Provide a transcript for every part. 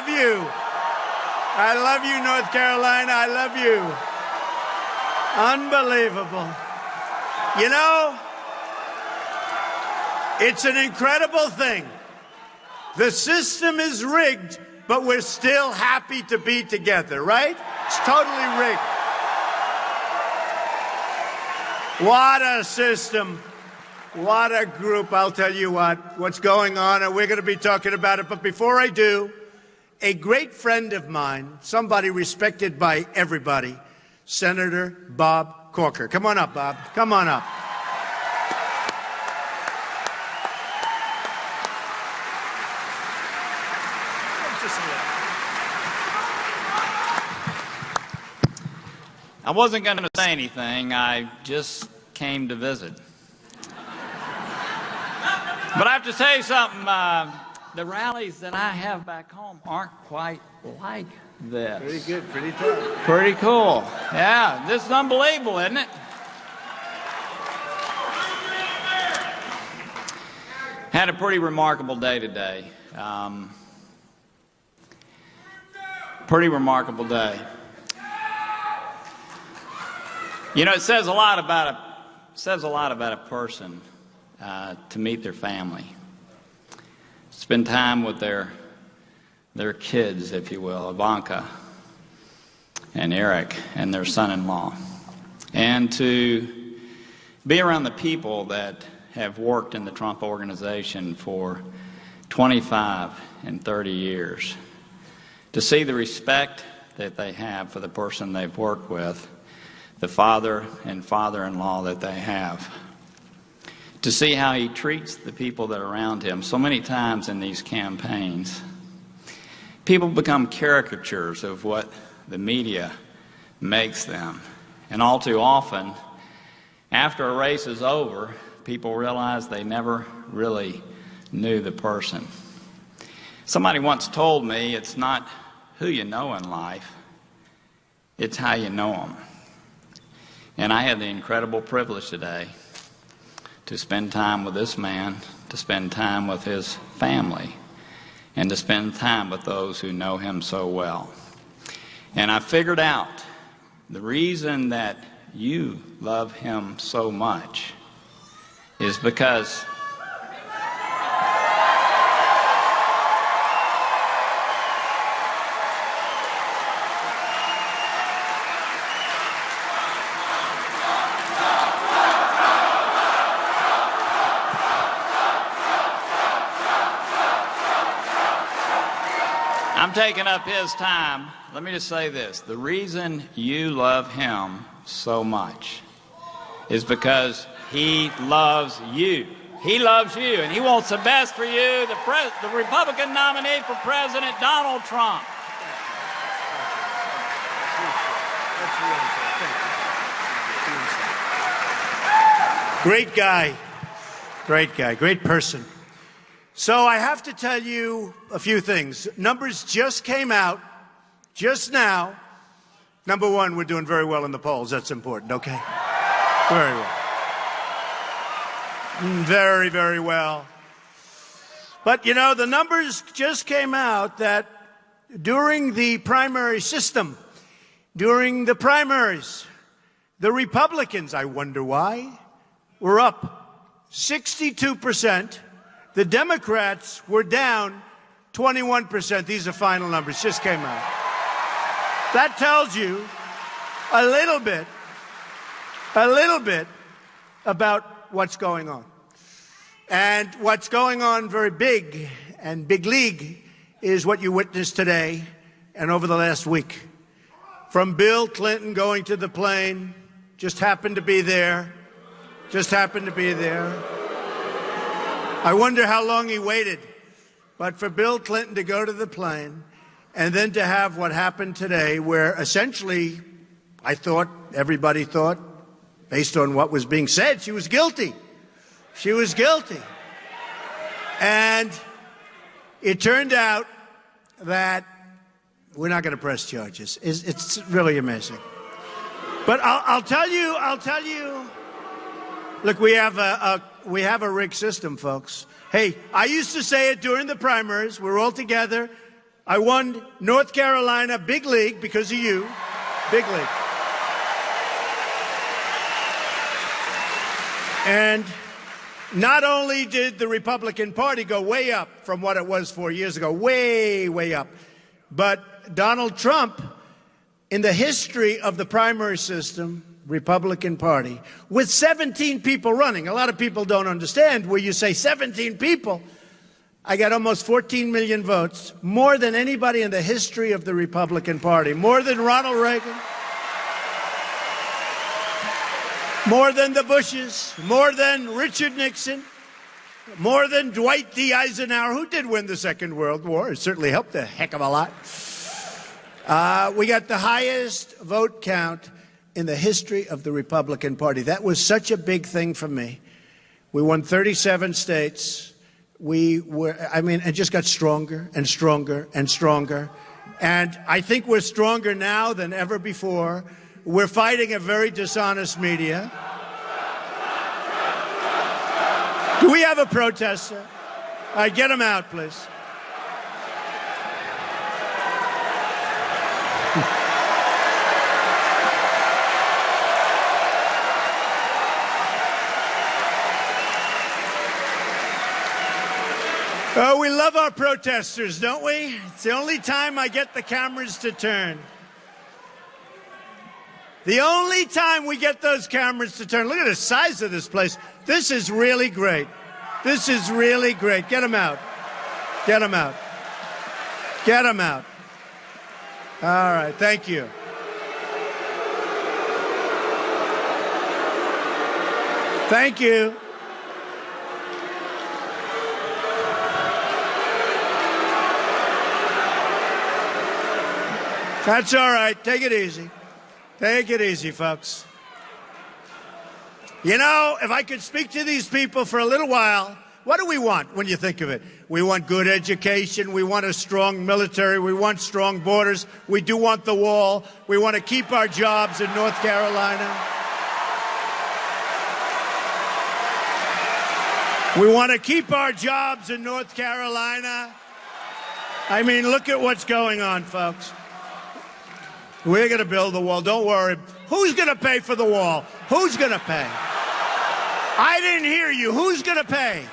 love you. I love you, North Carolina. I love you. Unbelievable. You know, it's an incredible thing. The system is rigged, but we're still happy to be together, right? It's totally rigged. What a system. What a group. I'll tell you what's going on, and we're going to be talking about it. But before I do, a great friend of mine, somebody respected by everybody, Senator Bob Corker. Come on up, Bob. Come on up. I wasn't going to say anything. I just came to visit. But I have to tell you something. The rallies that I have back home aren't quite like this. Pretty good. Pretty tough. Pretty cool. Yeah, this is unbelievable, isn't it? Had a pretty remarkable day today. Pretty remarkable day. You know, it says a lot about a person to meet their family, spend time with their kids, if you will, Ivanka and Eric and their son-in-law, and to be around the people that have worked in the Trump organization for 25 and 30 years, to see the respect that they have for the person they've worked with, the father and father-in-law that they have, to see how he treats the people that are around him. So many times in these campaigns, people become caricatures of what the media makes them. And all too often, after a race is over, people realize they never really knew the person. Somebody once told me it's not who you know in life, it's how you know them. And I had the incredible privilege today to spend time with this man, to spend time with his family, and to spend time with those who know him so well. And I figured out the reason that you love him so much is because I'm taking up his time. Let me just say this. The reason you love him so much is because he loves you. He loves you, and he wants the best for you, the Republican nominee for President, Donald Trump. Great guy. Great guy. Great person. So I have to tell you a few things. Numbers just came out just now. Number one, we're doing very well in the polls. That's important, okay? Very well. Very, very well. But, you know, the numbers just came out that during the primary system, during the primaries, the Republicans, I wonder why, were up 62%. The Democrats were down 21%. These are final numbers, just came out. That tells you a little bit about what's going on. And what's going on very big and big league is what you witnessed today and over the last week. From Bill Clinton going to the plane, just happened to be there, I wonder how long he waited. But for Bill Clinton to go to the plane and then to have what happened today, where essentially everybody thought, based on what was being said, she was guilty. She was guilty. And it turned out that we're not going to press charges. It's really amazing. But I'll tell you, look, we have a rigged system, folks. Hey, I used to say it during the primaries. We're all together. I won North Carolina, big league, because of you. Big league. And not only did the Republican Party go way up from what it was 4 years ago, way, way up, but Donald Trump, in the history of the primary system, Republican Party, with 17 people running. A lot of people don't understand where you say 17 people. I got almost 14 million votes, more than anybody in the history of the Republican Party, more than Ronald Reagan, more than the Bushes, more than Richard Nixon, more than Dwight D. Eisenhower, who did win the Second World War. It certainly helped a heck of a lot. We got the highest vote count in the history of the Republican Party. That was such a big thing for me. We won 37 states. It just got stronger and stronger and stronger. And I think we're stronger now than ever before. We're fighting a very dishonest media. Do we have a protester? All right, get him out, please. Oh, we love our protesters, don't we? It's the only time I get the cameras to turn. The only time we get those cameras to turn. Look at the size of this place. This is really great. This is really great. Get them out. Get them out. Get them out. All right, thank you. Thank you. That's all right. Take it easy. Take it easy, folks. You know, if I could speak to these people for a little while, what do we want when you think of it? We want good education. We want a strong military. We want strong borders. We do want the wall. We want to keep our jobs in North Carolina. We want to keep our jobs in North Carolina. I mean, look at what's going on, folks. We're going to build the wall. Don't worry. Who's going to pay for the wall? Who's going to pay? I didn't hear you. Who's going to pay?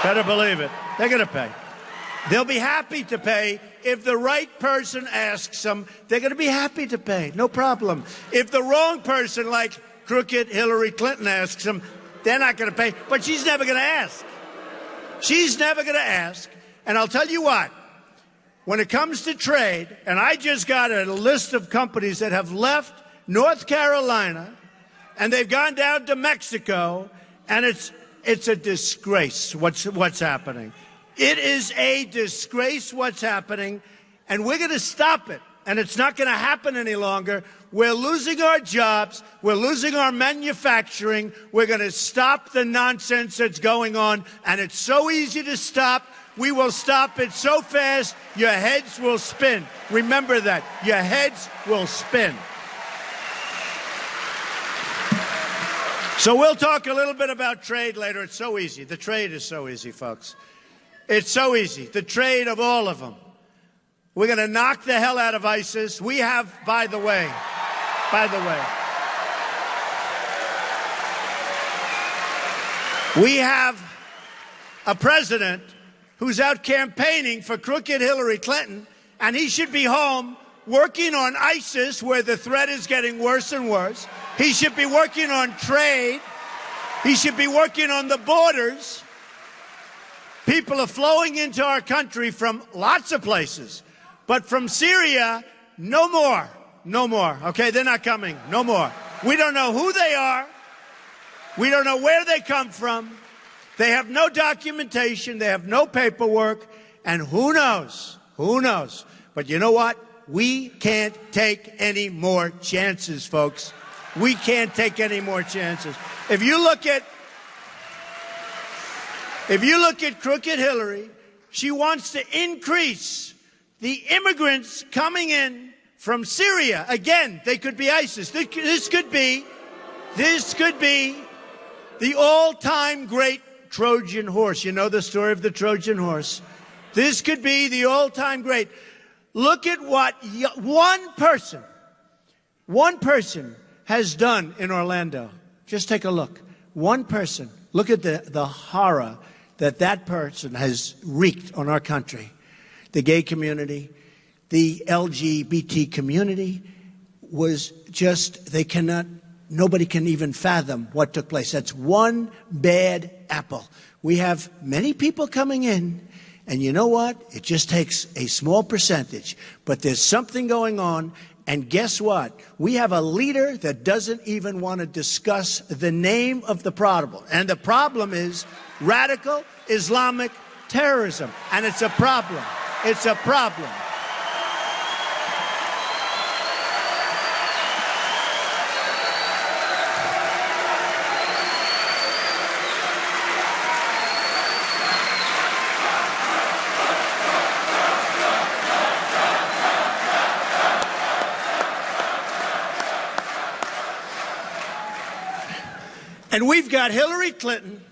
Better believe it. They're going to pay. They'll be happy to pay. If the right person asks them, they're going to be happy to pay. No problem. If the wrong person, like crooked Hillary Clinton, asks them, they're not going to pay. But she's never going to ask. She's never going to ask. And I'll tell you what. When it comes to trade, and I just got a list of companies that have left North Carolina, and they've gone down to Mexico, and it's a disgrace what's happening. It is a disgrace what's happening, and we're going to stop it, and it's not going to happen any longer. We're losing our jobs. We're losing our manufacturing. We're going to stop the nonsense that's going on, and it's so easy to stop. We will stop it so fast, your heads will spin. Remember that. Your heads will spin. So we'll talk a little bit about trade later. It's so easy. The trade is so easy, folks. It's so easy. The trade of all of them. We're going to knock the hell out of ISIS. We have, by the way, we have a president who's out campaigning for crooked Hillary Clinton, and he should be home working on ISIS, where the threat is getting worse and worse. He should be working on trade. He should be working on the borders. People are flowing into our country from lots of places, but from Syria, no more. No more. Okay, they're not coming. No more. We don't know who they are. We don't know where they come from. They have no documentation. They have no paperwork. And who knows? Who knows? But you know what? We can't take any more chances, folks. We can't take any more chances. If you look at crooked Hillary, she wants to increase the immigrants coming in from Syria. Again, they could be ISIS. This could be the all-time great Trojan horse. You know the story of the Trojan horse. This could be the all-time great. Look at what one person has done in Orlando. Just take a look. One person. Look at the horror that person has wreaked on our country. The gay community, the LGBT community was just, nobody can even fathom what took place. That's one bad apple. We have many people coming in, and you know what? It just takes a small percentage. But there's something going on, and guess what? We have a leader that doesn't even want to discuss the name of the problem. And the problem is radical Islamic terrorism. And it's a problem. It's a problem. And we've got Hillary Clinton,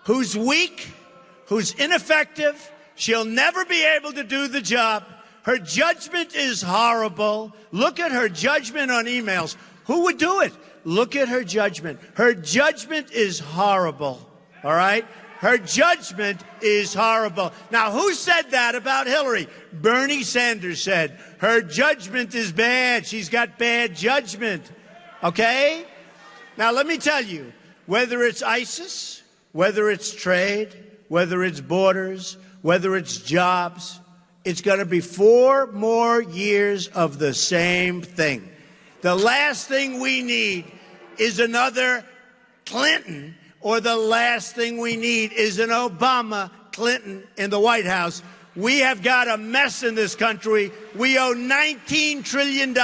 who's weak, who's ineffective. She'll never be able to do the job. Her judgment is horrible. Look at her judgment on emails. Who would do it? Look at her judgment. Her judgment is horrible, all right? Her judgment is horrible. Now, who said that about Hillary? Bernie Sanders said, her judgment is bad. She's got bad judgment, okay? Now, let me tell you, whether it's ISIS, whether it's trade, whether it's borders, whether it's jobs, it's going to be 4 more years of the same thing. The last thing we need is another Clinton, or the last thing we need is an Obama Clinton in the White House. We have got a mess in this country. We owe $19 trillion,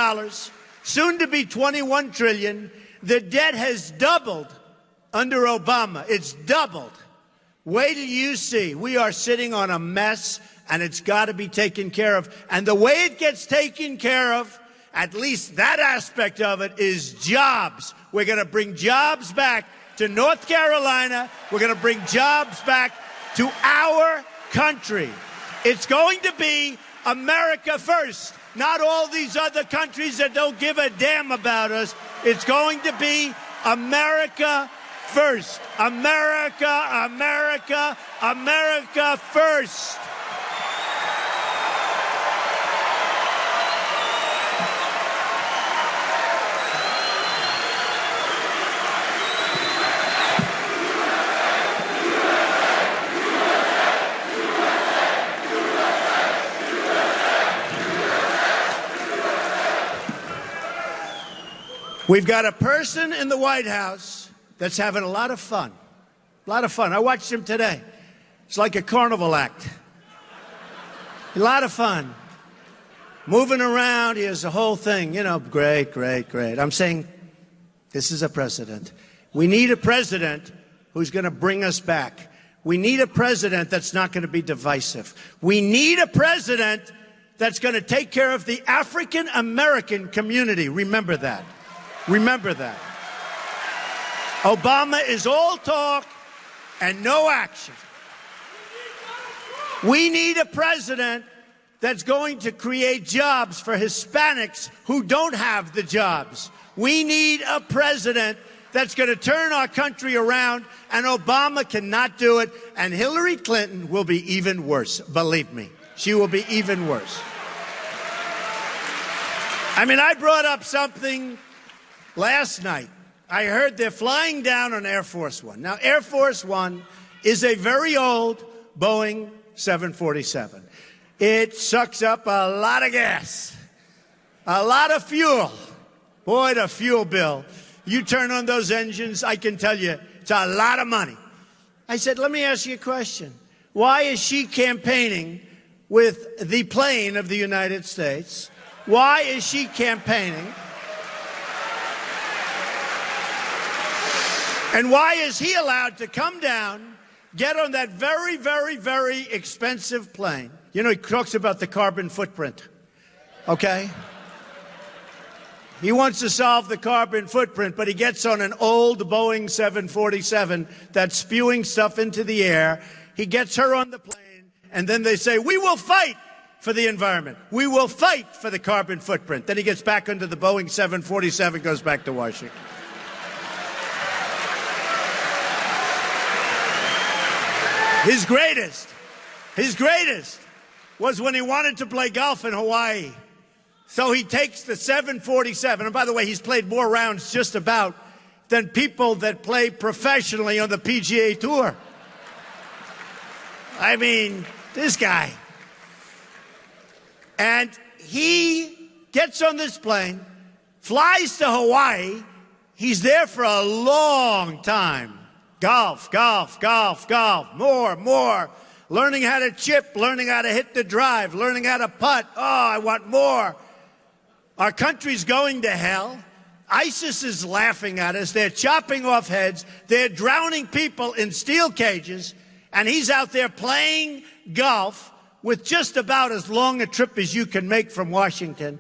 soon to be $21 trillion. The debt has doubled under Obama. It's doubled. Wait till you see. We are sitting on a mess, and it's got to be taken care of. And the way it gets taken care of, at least that aspect of it, is jobs. We're going to bring jobs back to North Carolina. We're going to bring jobs back to our country. It's going to be America first. Not all these other countries that don't give a damn about us. It's going to be America first. America, America, America first. We've got a person in the White House that's having a lot of fun. A lot of fun. I watched him today. It's like a carnival act. A lot of fun. Moving around, he has the whole thing. You know, great, great, great. I'm saying this is a president. We need a president who's going to bring us back. We need a president that's not going to be divisive. We need a president that's going to take care of the African American community. Remember that. Remember that. Obama is all talk and no action. We need a president that's going to create jobs for Hispanics who don't have the jobs. We need a president that's going to turn our country around, and Obama cannot do it, and Hillary Clinton will be even worse. Believe me, she will be even worse. I mean, I brought up something last night. I heard they're flying down on Air Force One. Now, Air Force One is a very old Boeing 747. It sucks up a lot of gas, a lot of fuel. Boy, the fuel bill. You turn on those engines, I can tell you, it's a lot of money. I said, let me ask you a question. Why is she campaigning with the plane of the United States? Why is she campaigning? And why is he allowed to come down, get on that very, very, very expensive plane? You know, he talks about the carbon footprint, okay? He wants to solve the carbon footprint, but he gets on an old Boeing 747 that's spewing stuff into the air. He gets her on the plane, And then they say, we will fight for the environment. We will fight for the carbon footprint. Then he gets back under the Boeing 747, goes back to Washington. His greatest was when he wanted to play golf in Hawaii. So he takes the 747, and by the way, he's played more rounds just about than people that play professionally on the PGA Tour. I mean, this guy. And he gets on this plane, flies to Hawaii. He's there for a long time. Golf, golf, golf, golf, more. Learning how to chip, learning how to hit the drive, learning how to putt. Oh, I want more. Our country's going to hell. ISIS is laughing at us. They're chopping off heads. They're drowning people in steel cages. And he's out there playing golf with just about as long a trip as you can make from Washington.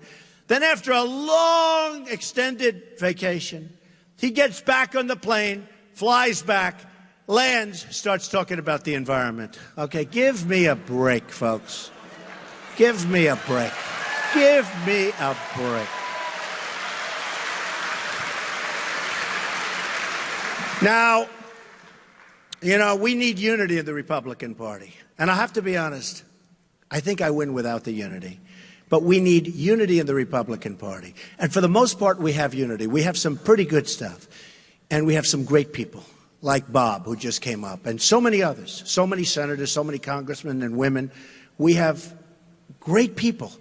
Then after a long extended vacation, he gets back on the plane, flies back, lands, starts talking about the environment. Okay, give me a break, folks. Give me a break. Give me a break. Now, you know, we need unity in the Republican Party. And I have to be honest, I think I win without the unity. But we need unity in the Republican Party. And for the most part, we have unity. We have some pretty good stuff. And we have some great people, like Bob, who just came up, and so many others, so many senators, so many congressmen and women. We have great people.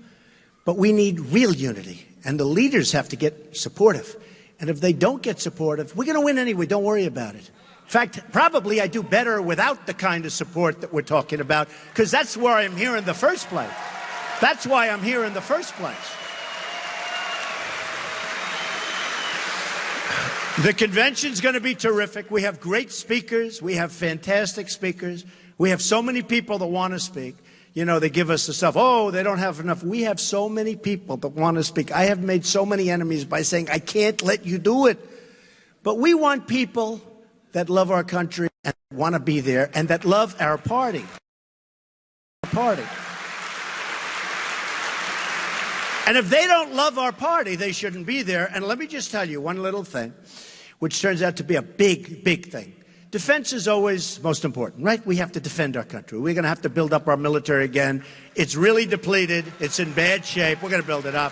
But we need real unity. And the leaders have to get supportive. And if they don't get supportive, we're going to win anyway. Don't worry about it. In fact, probably I do better without the kind of support that we're talking about, because that's where I'm here in the first place. That's why I'm here in the first place. The convention's going to be terrific. We have great speakers. We have fantastic speakers. We have so many people that want to speak. You know, they give us the stuff, oh, they don't have enough. We have so many people that want to speak. I have made so many enemies by saying, I can't let you do it. But we want people that love our country and want to be there and that love our party. And if they don't love our party, they shouldn't be there. And let me just tell you one little thing, which turns out to be a big, big thing. Defense is always most important, right? We have to defend our country. We're going to have to build up our military again. It's really depleted. It's in bad shape. We're going to build it up.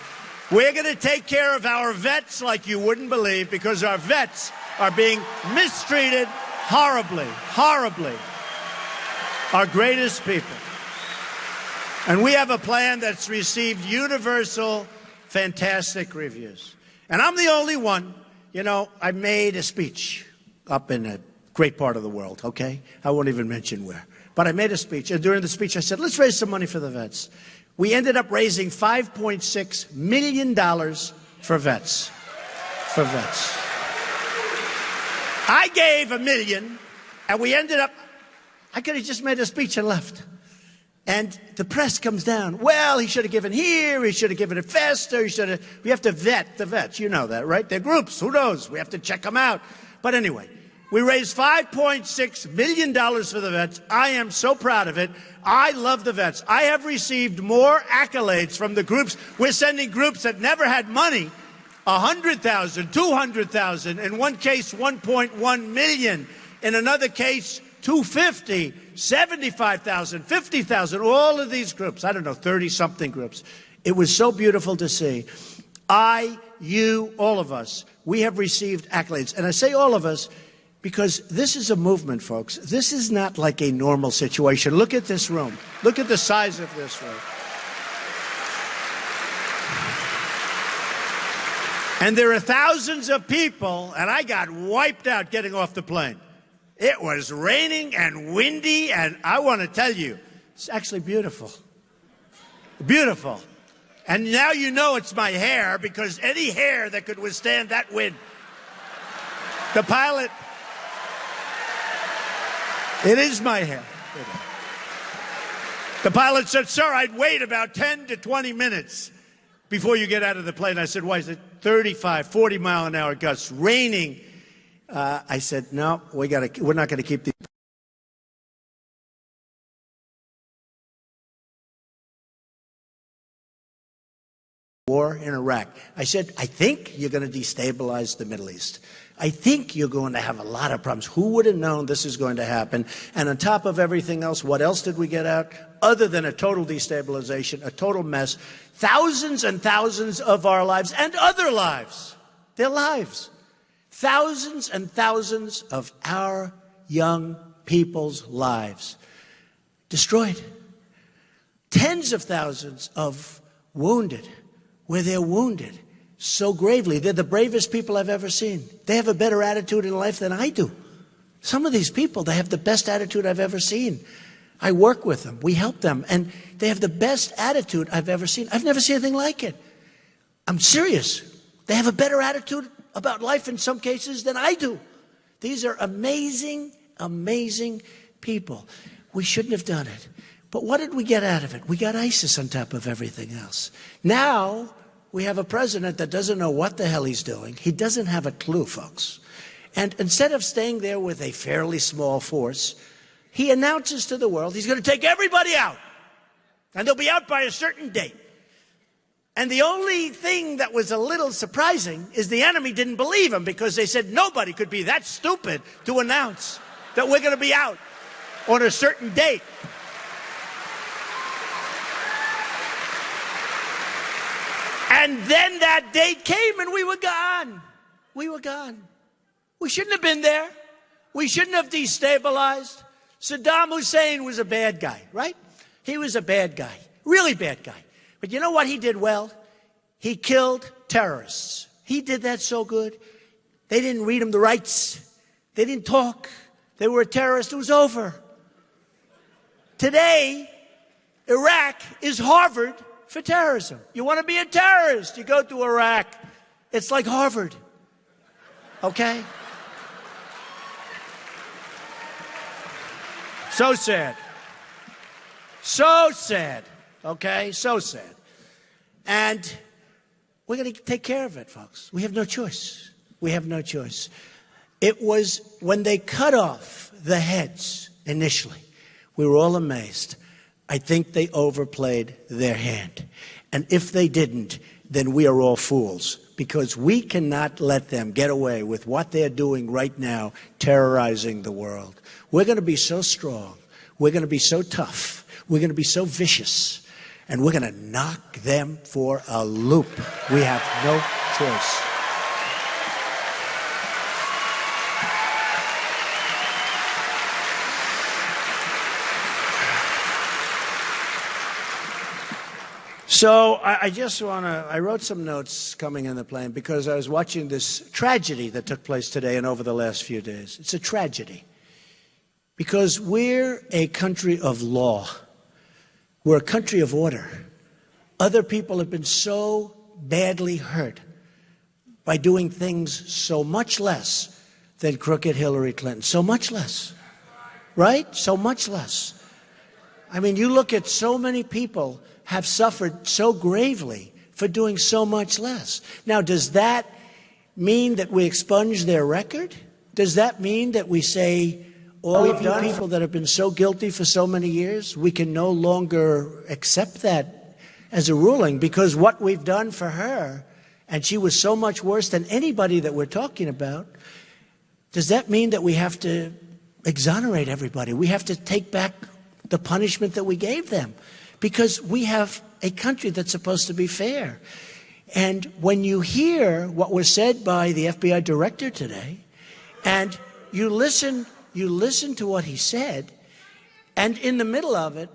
We're going to take care of our vets like you wouldn't believe, because our vets are being mistreated horribly, horribly. Our greatest people. And we have a plan that's received universal, fantastic reviews. And I'm the only one. You know, I made a speech up in a great part of the world, okay? I won't even mention where. But I made a speech, and during the speech I said, let's raise some money for the vets. We ended up raising $5.6 million for vets. For vets. I gave $1 million, and we ended up, I could have just made a speech and left. And the press comes down. Well, he should have given here. He should have given it faster. We have to vet the vets. You know that, right? They're groups. Who knows? We have to check them out. But anyway, we raised $5.6 million for the vets. I am so proud of it. I love the vets. I have received more accolades from the groups. We're sending groups that never had money. 100,000, 200,000. In one case, 1.1 million. In another case, 250, 75,000, 50,000, all of these groups, I don't know, 30-something groups. It was so beautiful to see. You, all of us, we have received accolades. And I say all of us because this is a movement, folks. This is not like a normal situation. Look at this room. Look at the size of this room. And there are thousands of people, and I got wiped out getting off the plane. It was raining and windy, and I want to tell you, it's actually beautiful. Beautiful. And now you know it's my hair, because any hair that could withstand that wind. The pilot, it is my hair. The pilot said, sir, I'd wait about 10 to 20 minutes before you get out of the plane. I said, why? He said, 35, 40 mile an hour gusts, raining. I said, no, we're not going to keep these war in Iraq. I said, I think you're going to destabilize the Middle East. I think you're going to have a lot of problems. Who would have known this is going to happen? And on top of everything else, what else did we get out? Other than a total destabilization, a total mess, thousands and thousands of our lives and other lives, their lives, thousands and thousands of our young people's lives destroyed. Tens of thousands of wounded, where they're wounded so gravely. They're the bravest people I've ever seen. They have a better attitude in life than I do. Some of these people, they have the best attitude I've ever seen. I work with them. We help them. And they have the best attitude I've ever seen. I've never seen anything like it. I'm serious. They have a better attitude about life in some cases than I do. These are amazing, amazing people. We shouldn't have done it. But what did we get out of it? We got ISIS on top of everything else. Now we have a president that doesn't know what the hell he's doing. He doesn't have a clue, folks. And instead of staying there with a fairly small force, he announces to the world he's going to take everybody out. And they'll be out by a certain date. And the only thing that was a little surprising is the enemy didn't believe him, because they said nobody could be that stupid to announce that we're going to be out on a certain date. And then that date came and we were gone. We were gone. We shouldn't have been there. We shouldn't have destabilized. Saddam Hussein was a bad guy, right? He was a bad guy, really bad guy. But you know what he did well? He killed terrorists. He did that so good. They didn't read him the rights. They didn't talk. They were a terrorist. It was over. Today, Iraq is Harvard for terrorism. You want to be a terrorist, you go to Iraq. It's like Harvard. Okay? So sad. So sad. Okay? So sad. And we're going to take care of it, folks. We have no choice. We have no choice. It was when they cut off the heads initially, we were all amazed. I think they overplayed their hand. And if they didn't, then we are all fools, because we cannot let them get away with what they're doing right now, terrorizing the world. We're going to be so strong. We're going to be so tough. We're going to be so vicious. And we're going to knock them for a loop. We have no choice. So I wrote some notes coming in the plane because I was watching this tragedy that took place today and over the last few days. It's a tragedy because we're a country of law. We're a country of order. Other people have been so badly hurt by doing things so much less than crooked Hillary Clinton. So much less. Right? So much less. I mean, you look at so many people have suffered so gravely for doing so much less. Now, does that mean that we expunge their record? Does that mean that we say all of you people that have been so guilty for so many years, we can no longer accept that as a ruling because what we've done for her, and she was so much worse than anybody that we're talking about, does that mean that we have to exonerate everybody? We have to take back the punishment that we gave them? Because we have a country that's supposed to be fair. And when you hear what was said by the FBI director today, and you listen to what he said, and in the middle of it,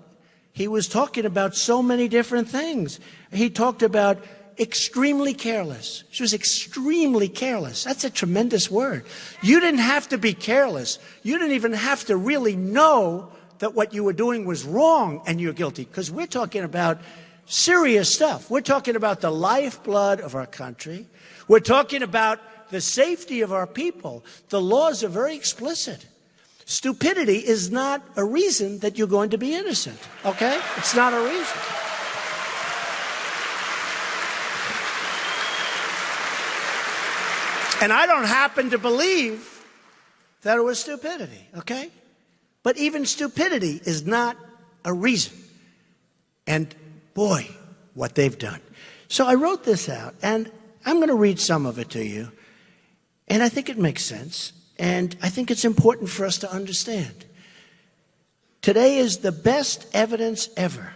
he was talking about so many different things. He talked about extremely careless. She was extremely careless. That's a tremendous word. You didn't have to be careless. You didn't even have to really know that what you were doing was wrong and you're guilty, because we're talking about serious stuff. We're talking about the lifeblood of our country. We're talking about the safety of our people. The laws are very explicit. Stupidity is not a reason that you're going to be innocent, okay? It's not a reason. And I don't happen to believe that it was stupidity, okay? But even stupidity is not a reason. And boy, what they've done. So I wrote this out, and I'm going to read some of it to you. And I think it makes sense, and I think it's important for us to understand. Today is the best evidence ever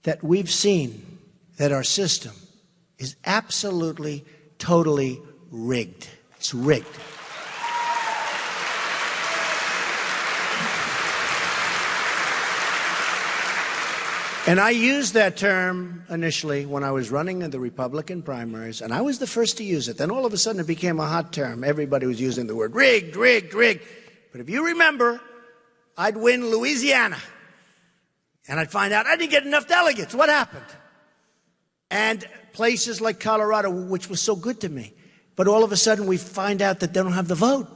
that we've seen that our system is absolutely, totally rigged. It's rigged. And I used that term initially when I was running in the Republican primaries, and I was the first to use it. Then all of a sudden it became a hot term. Everybody was using the word rigged, rigged, rigged. But if you remember, I'd win Louisiana, and I'd find out I didn't get enough delegates. What happened? And places like Colorado, which was so good to me. But all of a sudden we find out that they don't have the vote.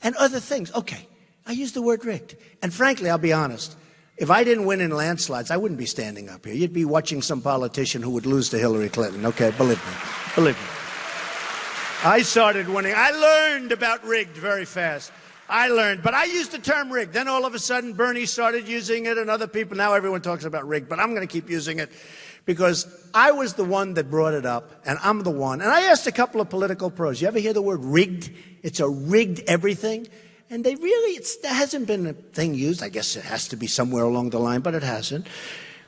And other things. Okay, I used the word rigged. And frankly, I'll be honest. If I didn't win in landslides, I wouldn't be standing up here. You'd be watching some politician who would lose to Hillary Clinton. Okay, believe me. Believe me. I started winning. I learned about rigged very fast. I learned. But I used the term rigged. Then all of a sudden, Bernie started using it and other people. Now everyone talks about rigged. But I'm going to keep using it because I was the one that brought it up, and I'm the one. And I asked a couple of political pros, you ever hear the word rigged? It's a rigged everything. And they really, there hasn't been a thing used. I guess it has to be somewhere along the line, but it hasn't.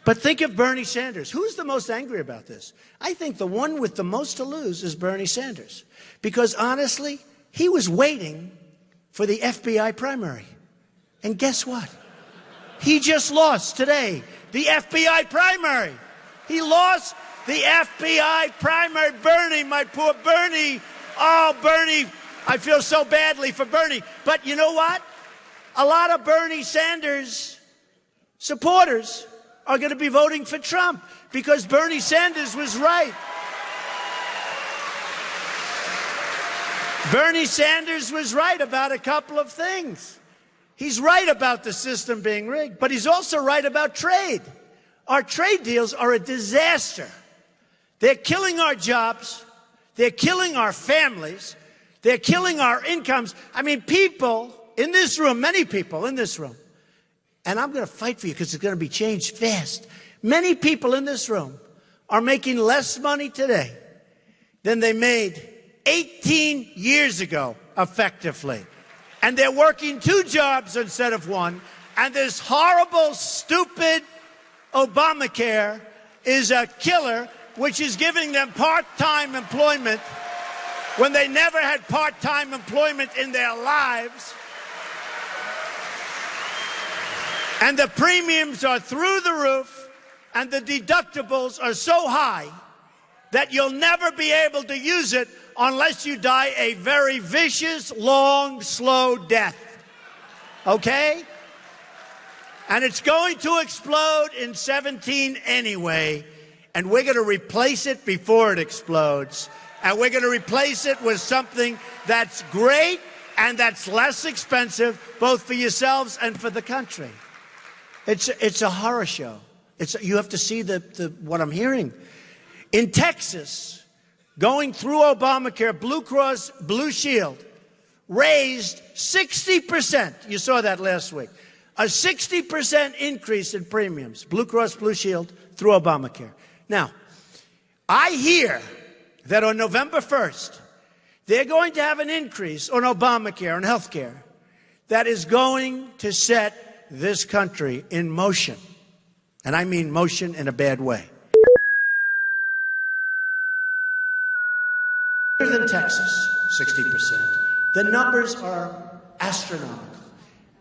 But think of Bernie Sanders. Who's the most angry about this? I think the one with the most to lose is Bernie Sanders. Because honestly, he was waiting for the FBI primary. And guess what? He just lost today the FBI primary. He lost the FBI primary. Bernie, my poor Bernie. Oh, Bernie. I feel so badly for Bernie. But you know what? A lot of Bernie Sanders supporters are going to be voting for Trump because Bernie Sanders was right. Bernie Sanders was right about a couple of things. He's right about the system being rigged, but he's also right about trade. Our trade deals are a disaster. They're killing our jobs. They're killing our families. They're killing our incomes. I mean, people in this room, many people in this room, and I'm going to fight for you because it's going to be changed fast. Many people in this room are making less money today than they made 18 years ago, effectively. And they're working 2 jobs instead of 1. And this horrible, stupid Obamacare is a killer, which is giving them part-time employment when they never had part-time employment in their lives. And the premiums are through the roof, and the deductibles are so high that you'll never be able to use it unless you die a very vicious, long, slow death. Okay? And it's going to explode in 17 anyway, and we're going to replace it before it explodes. And we're going to replace it with something that's great and that's less expensive, both for yourselves and for the country. It's a horror show. You have to see what I'm hearing. In Texas, going through Obamacare, Blue Cross Blue Shield raised 60%. You saw that last week. A 60% increase in premiums, Blue Cross Blue Shield, through Obamacare. Now, I hear that on November 1st, they're going to have an increase on Obamacare and health care that is going to set this country in motion. And I mean motion in a bad way. Better than Texas, 60%. The numbers are astronomical.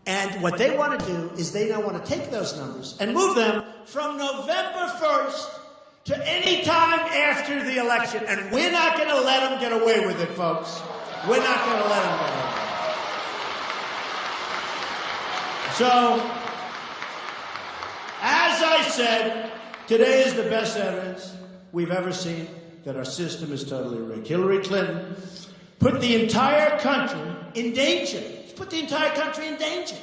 And what they want to do is they now want to take those numbers and move them from November 1st to any time after the election. And we're not going to let them get away with it, folks. We're not going to let them get away with it. So, as I said, today is the best evidence we've ever seen that our system is totally rigged. Hillary Clinton put the entire country in danger. She's put the entire country in danger.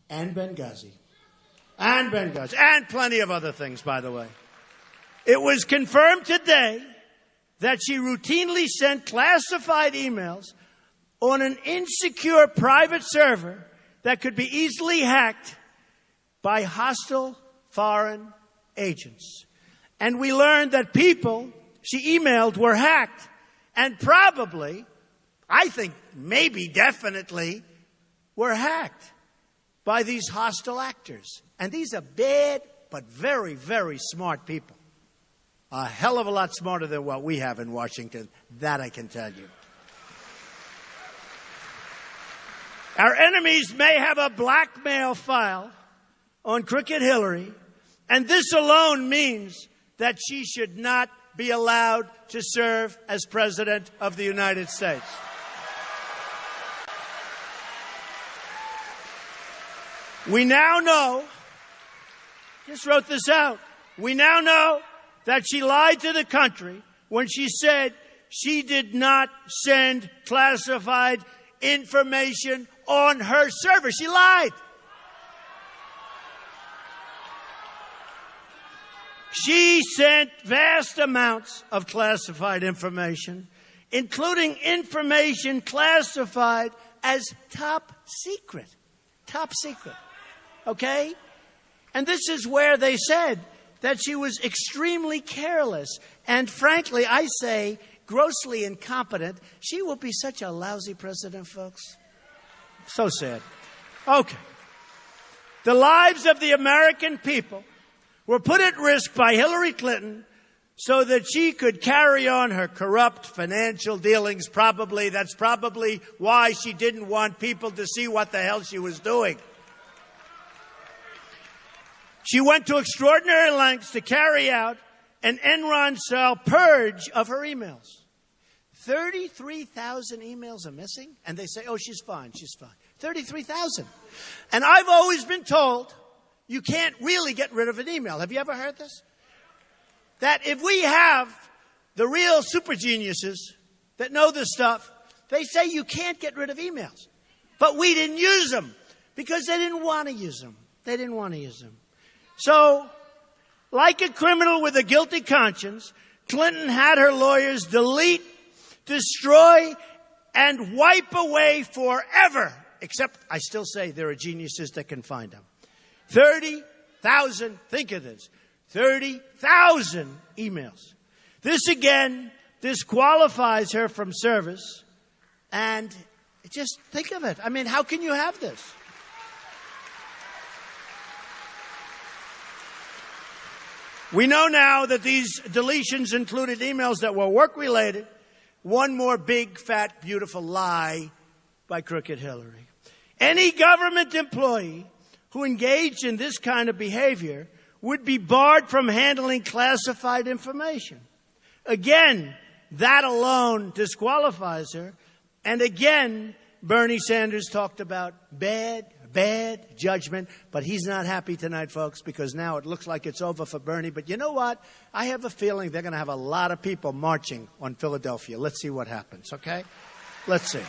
And Benghazi. And Benghazi. And plenty of other things, by the way. It was confirmed today that she routinely sent classified emails on an insecure private server that could be easily hacked by hostile foreign agents. And we learned that people she emailed were hacked. And probably, I think maybe definitely, were hacked by these hostile actors. And these are bad but very, very smart people. A hell of a lot smarter than what we have in Washington. That I can tell you. Our enemies may have a blackmail file on Crooked Hillary, and this alone means that she should not be allowed to serve as President of the United States. We now know, just wrote this out, we now know that she lied to the country when she said she did not send classified information on her server. She lied. She sent vast amounts of classified information, including information classified as top secret. Top secret. Okay? And this is where they said that she was extremely careless and, frankly, I say, grossly incompetent. She will be such a lousy president, folks. So sad. Okay. The lives of the American people were put at risk by Hillary Clinton so that she could carry on her corrupt financial dealings. Probably, that's probably why she didn't want people to see what the hell she was doing. She went to extraordinary lengths to carry out an Enron-style purge of her emails. 33,000 emails are missing, and they say, oh, she's fine, she's fine. 33,000. And I've always been told you can't really get rid of an email. Have you ever heard this? That if we have the real super geniuses that know this stuff, they say you can't get rid of emails. But we didn't use them because they didn't want to use them. They didn't want to use them. So, like a criminal with a guilty conscience, Clinton had her lawyers delete, destroy, and wipe away forever. Except, I still say there are geniuses that can find them. 30,000, think of this, 30,000 emails. This again disqualifies her from service. And just think of it. I mean, how can you have this? We know now that these deletions included emails that were work-related. One more big, fat, beautiful lie by Crooked Hillary. Any government employee who engaged in this kind of behavior would be barred from handling classified information. Again, that alone disqualifies her. And again, Bernie Sanders talked about bad judgment, but he's not happy tonight, folks, because now it looks like it's over for Bernie. But you know what? I have a feeling they're going to have a lot of people marching on Philadelphia. Let's see what happens, okay? Let's see.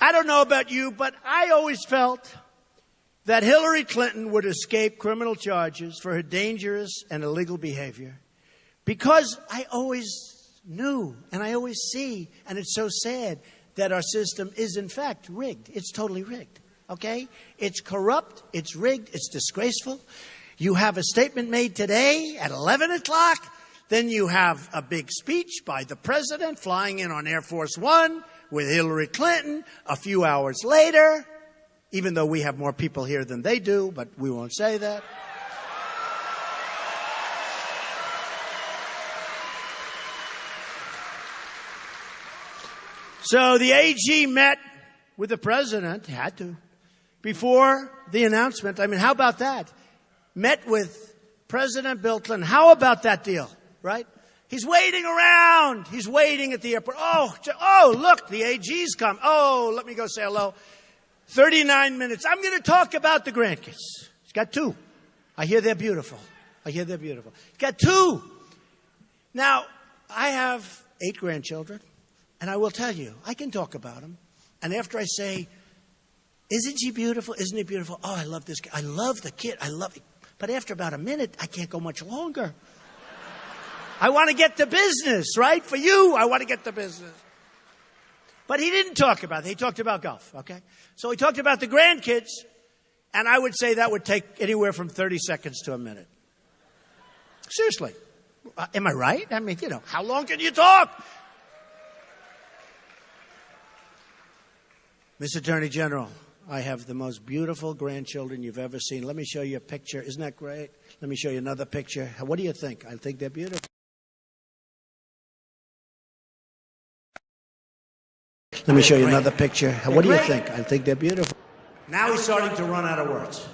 I don't know about you, but I always felt that Hillary Clinton would escape criminal charges for her dangerous and illegal behavior because I always knew, and I always see, and it's so sad that our system is in fact rigged. It's totally rigged, okay? It's corrupt, it's rigged, it's disgraceful. You have a statement made today at 11 o'clock, then you have a big speech by the president flying in on Air Force One with Hillary Clinton a few hours later, even though we have more people here than they do, but we won't say that. So the AG met with the president, had to, before the announcement. I mean, how about that? Met with President Bill Clinton. How about that deal, right? He's waiting around. He's waiting at the airport. Oh, look, the AG's come. Oh, let me go say hello. 39 minutes. I'm going to talk about the grandkids. He's got 2. I hear they're beautiful. He's got 2. Now, I have 8 grandchildren. And I will tell you, I can talk about them. And after I say, isn't she beautiful? Isn't he beautiful? Oh, I love this kid. I love the kid. I love it. But after about a minute, I can't go much longer. I want to get to business, right? For you, I want to get to business. But he didn't talk about it. He talked about golf, okay? So he talked about the grandkids. And I would say that would take anywhere from 30 seconds to a minute. Seriously. Am I right? I mean, you know, how long can you talk? Mr. Attorney General, I have the most beautiful grandchildren you've ever seen. Let me show you a picture. Isn't that great? Let me show you another picture. What do you think? I think they're beautiful. Let me show you another picture. What do you think? I think they're beautiful. Now he's starting to run out of words.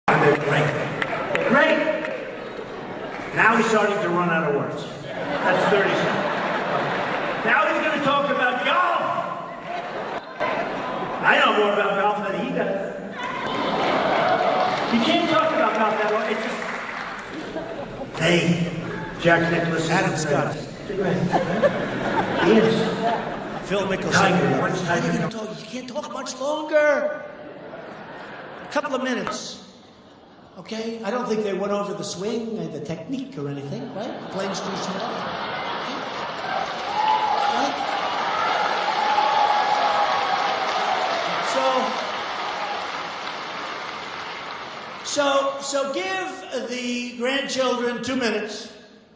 They're great. They're great. Now he's starting to run out of words. That's 30 seconds. Now he's going to talk about golf. I know more about golf than he does. You can't talk about golf that long. It's just... Hey, Jack Nicklaus. Adam Scott. He is. Phil Mickelson. You can't talk much longer. A couple of minutes. Okay? I don't think they went over the swing, the technique or anything, right? The plane's too small. Right? So give the grandchildren 2 minutes.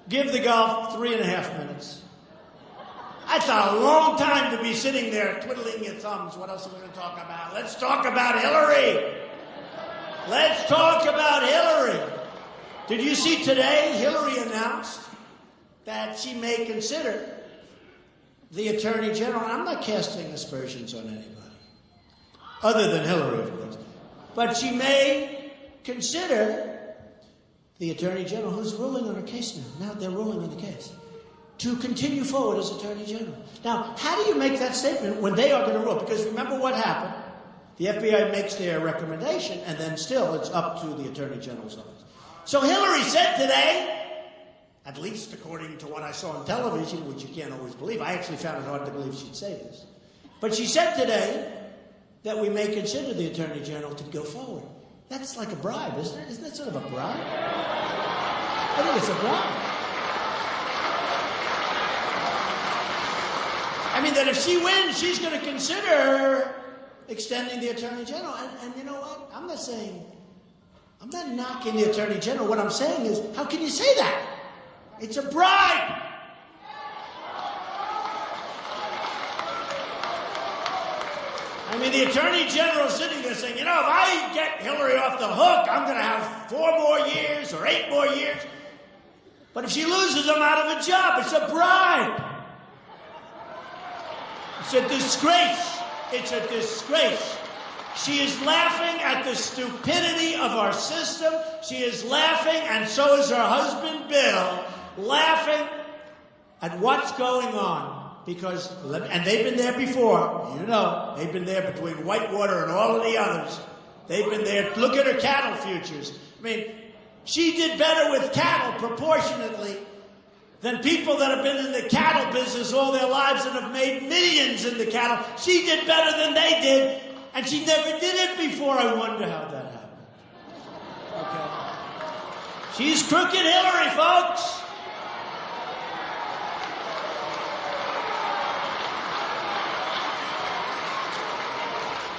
Give the golf 3.5 minutes. That's a long time to be sitting there twiddling your thumbs. What else are we going to talk about? Let's talk about Hillary. Let's talk about Hillary. Did you see today Hillary announced that she may consider the Attorney General? I'm not casting aspersions on anybody, other than Hillary, of course. But she may consider the Attorney General, who's ruling on her case now. Now they're ruling on the case, to continue forward as Attorney General. Now, how do you make that statement when they are going to rule? Because remember what happened. The FBI makes their recommendation, and then still it's up to the Attorney General's office. So Hillary said today, at least according to what I saw on television, which you can't always believe. I actually found it hard to believe she'd say this. But she said today that we may consider the Attorney General to go forward. That's like a bribe, isn't it? Isn't that sort of a bribe? I think it's a bribe. I mean, that if she wins, she's going to consider extending the Attorney General. And you know what? I'm not knocking the Attorney General. What I'm saying is, how can you say that? It's a bribe. I mean, the Attorney General sitting there saying, you know, if I get Hillary off the hook, I'm going to have 4 more years or 8 more years. But if she loses, I'm out of a job. It's a bribe. It's a disgrace. It's a disgrace. She is laughing at the stupidity of our system. She is laughing, and so is her husband, Bill, laughing at what's going on. Because, and they've been there before, you know, they've been there between Whitewater and all of the others. They've been there. Look at her cattle futures. I mean, she did better with cattle proportionately than people that have been in the cattle business all their lives and have made millions in the cattle. She did better than they did, and she never did it before. I wonder how that happened. Okay. She's crooked Hillary, folks.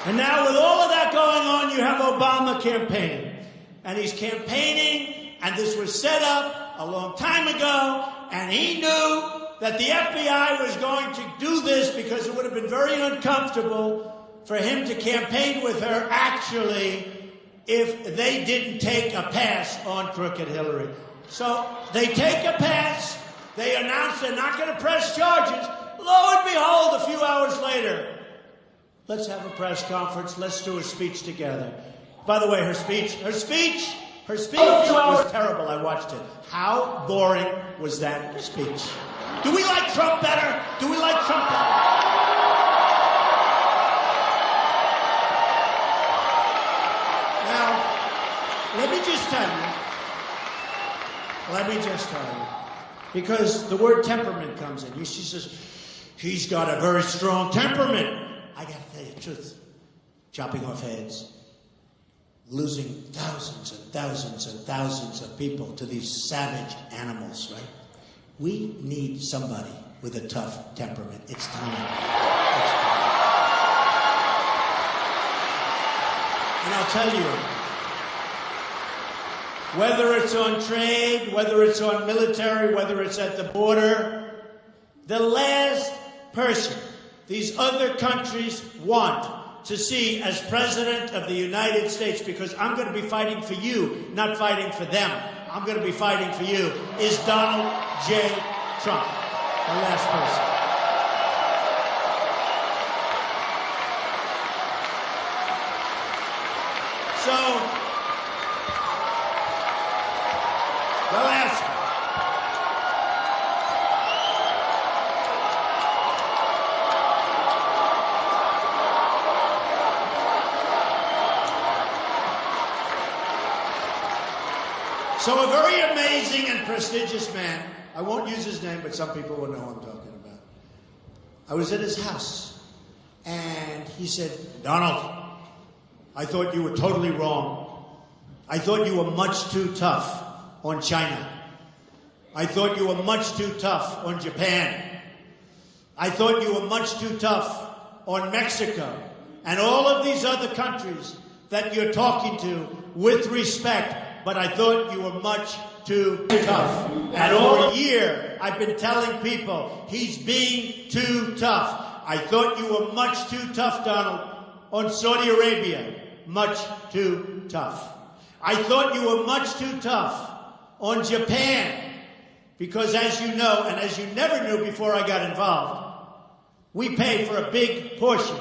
And now with all of that going on, you have Obama campaigning. And he's campaigning, and this was set up a long time ago, and he knew that the FBI was going to do this because it would have been very uncomfortable for him to campaign with her, actually, if they didn't take a pass on crooked Hillary. So they take a pass. They announce they're not going to press charges. Lo and behold, a few hours later, let's have a press conference. Let's do a speech together. By the way, her speech was terrible. I watched it. How boring was that speech? Do we like Trump better? Do we like Trump better? Now, let me just tell you, because the word temperament comes in. She says, he's got a very strong temperament. I got to tell you the truth. Chopping off heads, losing thousands and thousands and thousands of people to these savage animals, right? We need somebody with a tough temperament. It's time. And I'll tell you, whether it's on trade, whether it's on military, whether it's at the border, the last person these other countries want to see as President of the United States, because I'm going to be fighting for you, not fighting for them. I'm going to be fighting for you, is Donald J. Trump, the last person. So, the last one. So a very amazing and prestigious man, I won't use his name, but some people will know who I'm talking about. I was at his house, and he said, Donald, I thought you were totally wrong. I thought you were much too tough on China. I thought you were much too tough on Japan. I thought you were much too tough on Mexico and all of these other countries that you're talking to with respect. But I thought you were much too tough. And for a year, I've been telling people he's being too tough. I thought you were much too tough, Donald, on Saudi Arabia. Much too tough. I thought you were much too tough on Japan. Because as you know, and as you never knew before I got involved, we pay for a big portion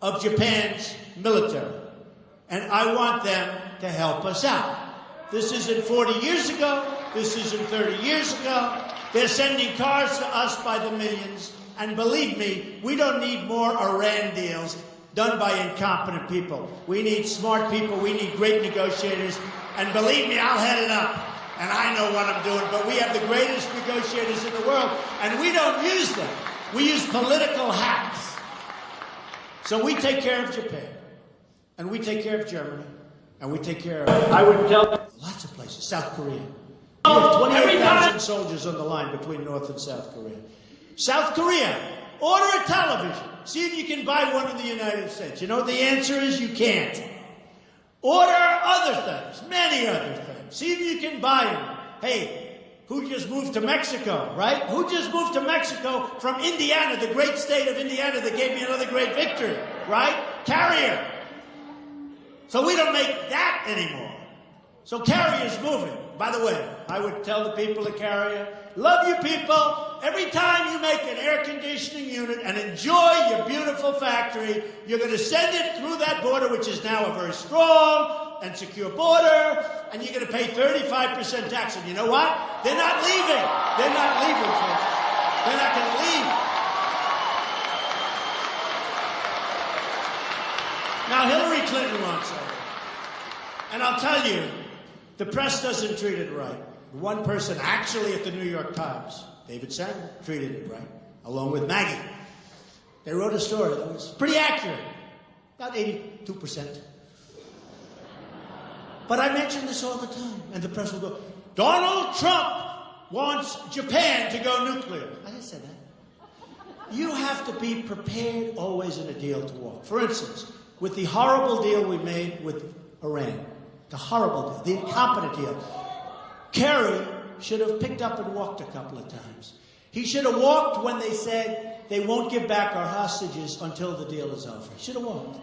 of Japan's military. And I want them to help us out. This isn't 40 years ago. This isn't 30 years ago. They're sending cars to us by the millions. And believe me, we don't need more Iran deals done by incompetent people. We need smart people. We need great negotiators. And believe me, I'll head it up. And I know what I'm doing. But we have the greatest negotiators in the world. And we don't use them. We use political hacks. So we take care of Japan. And we take care of Germany. And we take care of, I would tell them, lots of places. South Korea. We have 28,000 soldiers on the line between North and South Korea. South Korea, order a television. See if you can buy one in the United States. You know what the answer is? You can't. Order other things, many other things. See if you can buy them. Hey, who just moved to Mexico, right? Who just moved to Mexico from Indiana, the great state of Indiana that gave me another great victory, right? Carrier. So we don't make that anymore. So Carrier's moving. By the way, I would tell the people at Carrier, love you people. Every time you make an air conditioning unit and enjoy your beautiful factory, you're going to send it through that border, which is now a very strong and secure border, and you're going to pay 35% tax. And you know what? They're not leaving. They're not leaving, folks. They're not going to leave. Now, Hillary Clinton wants it. And I'll tell you, the press doesn't treat it right. One person actually at the New York Times, David Sanger, treated it right, along with Maggie. They wrote a story that was pretty accurate, about 82%. But I mention this all the time, and the press will go, Donald Trump wants Japan to go nuclear. I didn't say that. You have to be prepared always in a deal to walk. For instance, with the horrible deal we made with Iran, the horrible deal, the incompetent deal, Kerry should have picked up and walked a couple of times. He should have walked when they said they won't give back our hostages until the deal is over. He should have walked.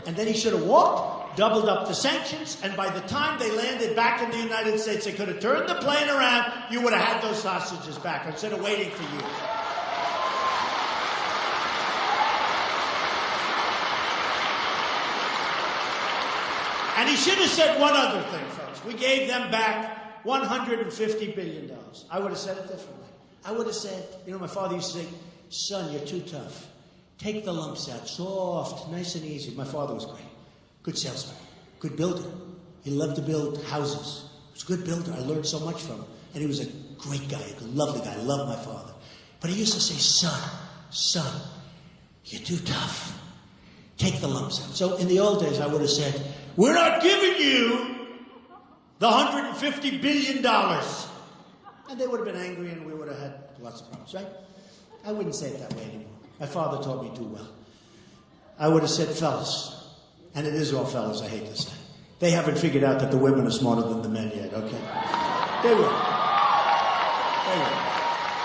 And then he should have walked, doubled up the sanctions, and by the time they landed back in the United States, they could have turned the plane around, you would have had those hostages back instead of waiting for years. And he should have said one other thing, folks. We gave them back $150 billion. I would have said it differently. I would have said, you know, my father used to say, son, you're too tough. Take the lumps out, soft, nice and easy. My father was great. Good salesman, good builder. He loved to build houses. He was a good builder. I learned so much from him. And he was a great guy, a lovely guy. I loved my father. But he used to say, son, you're too tough. Take the lumps out. So in the old days, I would have said, we're not giving you the $150 billion. And they would have been angry and we would have had lots of problems, right? I wouldn't say it that way anymore. My father taught me too well. I would have said, fellas, And it is all fellas, I hate to say. They haven't figured out that the women are smarter than the men yet, okay? They will. They will.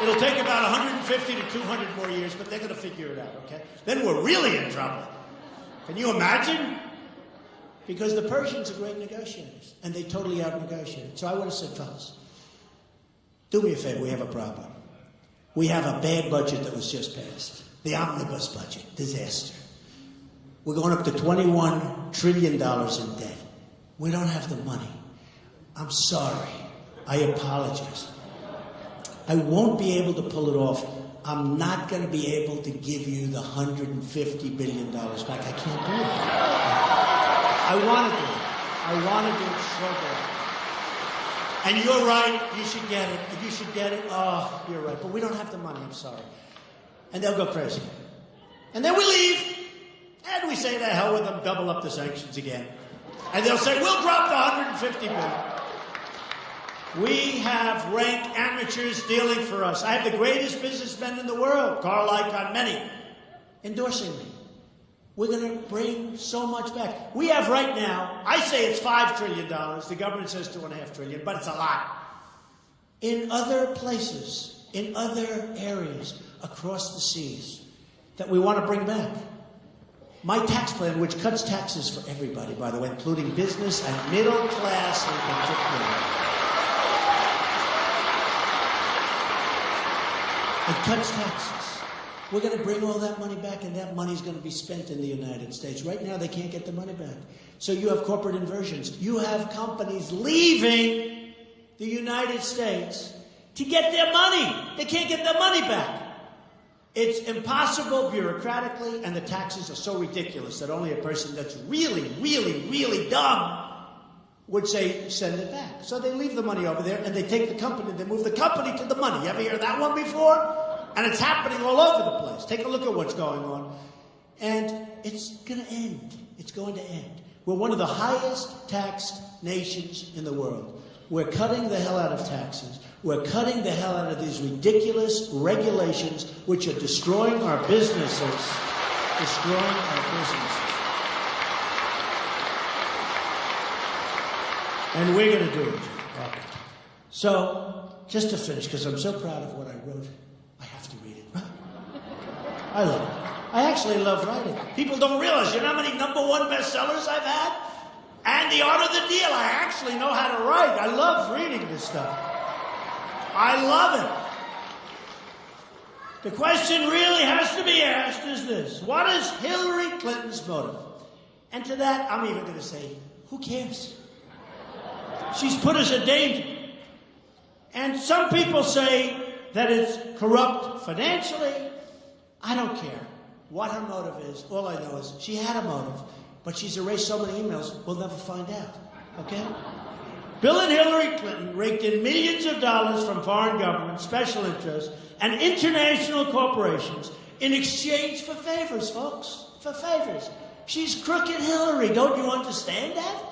It'll take about 150 to 200 more years, but they're going to figure it out, okay? Then we're really in trouble. Can you imagine? Because the Persians are great negotiators, and they totally out-negotiated. So I would have said, fellas, do me a favor, we have a problem. We have a bad budget that was just passed. The omnibus budget, disaster. We're going up to $21 trillion in debt. We don't have the money. I'm sorry. I apologize. I won't be able to pull it off. I'm not going to be able to give you the $150 billion back. I can't do it. I want to do it. I want to do it so bad. And you're right. You should get it. You should get it. Oh, you're right. But we don't have the money. I'm sorry. And they'll go crazy. And then we leave. And we say, the hell with them. Double up the sanctions again. And they'll say, we'll drop the $150 billion. We have rank amateurs dealing for us. I have the greatest businessmen in the world, Carl Icahn, many, endorsing me. We're going to bring so much back. We have right now, I say it's $5 trillion. The government says $2.5 trillion, but it's a lot. In other places, in other areas across the seas that we want to bring back. My tax plan, which cuts taxes for everybody, by the way, including business and middle class in particular. It cuts taxes. We're going to bring all that money back, and that money is going to be spent in the United States. Right now, they can't get the money back. So you have corporate inversions. You have companies leaving the United States to get their money. They can't get their money back. It's impossible bureaucratically, and the taxes are so ridiculous that only a person that's really, really, really dumb would say, send it back. So they leave the money over there, and they take the company, they move the company to the money. You ever hear that one before? And it's happening all over the place. Take a look at what's going on. And it's going to end. It's going to end. We're one of the highest taxed nations in the world. We're cutting the hell out of taxes. We're cutting the hell out of these ridiculous regulations which are destroying our businesses. Destroying our businesses. And we're going to do it. Okay. So, just to finish, because I'm so proud of what I wrote, I have to read it. I love it. I actually love writing. People don't realize, you know how many #1 bestsellers I've had? And The Art of the Deal. I actually know how to write. I love reading this stuff. I love it. The question really has to be asked is this. What is Hillary Clinton's motive? And to that, I'm even going to say, who cares? She's put us in danger. And some people say that it's corrupt financially. I don't care what her motive is. All I know is she had a motive, but she's erased so many emails, we'll never find out. Okay? Bill and Hillary Clinton raked in millions of dollars from foreign governments, special interests, and international corporations in exchange for favors, folks. For favors. She's crooked Hillary. Don't you understand that?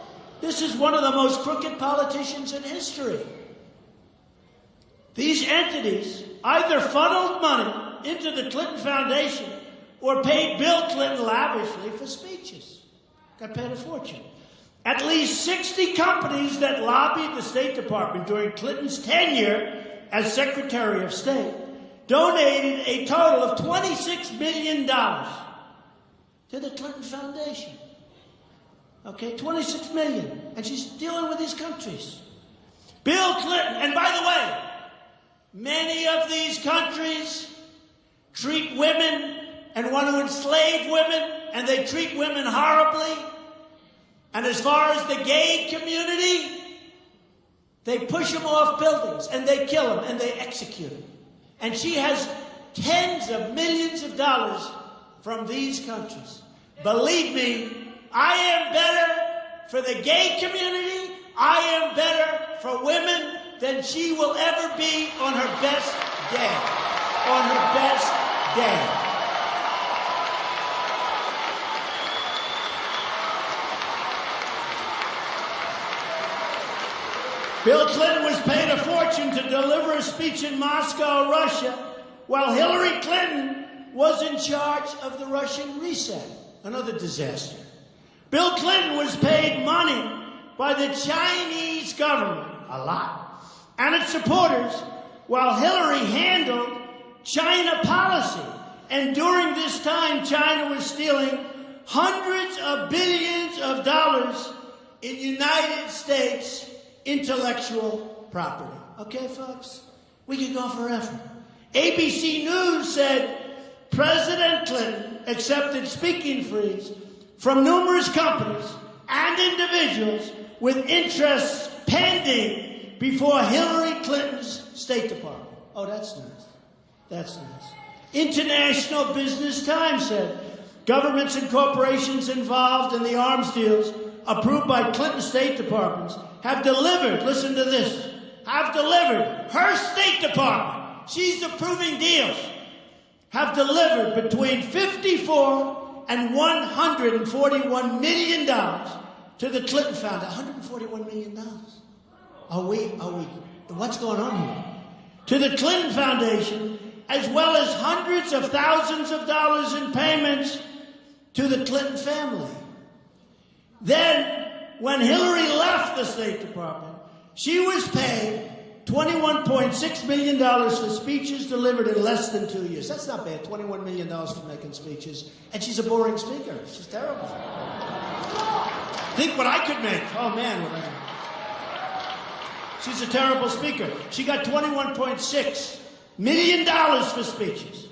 This is one of the most crooked politicians in history. These entities either funneled money into the Clinton Foundation or paid Bill Clinton lavishly for speeches. Got paid a fortune. At least 60 companies that lobbied the State Department during Clinton's tenure as Secretary of State donated a total of $26 million to the Clinton Foundation. Okay, 26 million. And she's dealing with these countries. Bill Clinton, and by the way, many of these countries treat women and want to enslave women, and they treat women horribly. And as far as the gay community, they push them off buildings, and they kill them, and they execute them. And she has tens of millions of dollars from these countries. Believe me, I am better for the gay community. I am better for women than she will ever be on her best day. On her best day. Bill Clinton was paid a fortune to deliver a speech in Moscow, Russia, while Hillary Clinton was in charge of the Russian reset. Another disaster. Bill Clinton was paid money by the Chinese government, a lot, and its supporters, while Hillary handled China policy. And during this time, China was stealing hundreds of billions of dollars in United States intellectual property. Okay, folks? We could go forever. ABC News said President Clinton accepted speaking fees from numerous companies and individuals with interests pending before Hillary Clinton's State Department. Oh, that's nice. That's nice. International Business Times said governments and corporations involved in the arms deals approved by Clinton State Departments have delivered, listen to this, have delivered, her State Department, she's approving deals, have delivered between $54 and $141 million to the Clinton Foundation. $141 million. Are we, what's going on here? To the Clinton Foundation, as well as hundreds of thousands of dollars in payments to the Clinton family. Then, when Hillary left the State Department, she was paid $21.6 million for speeches delivered in less than 2 years. That's not bad, $21 million for making speeches. And she's a boring speaker. She's terrible. Think what I could make. Oh, man, what I make. She's a terrible speaker. She got $21.6 million for speeches.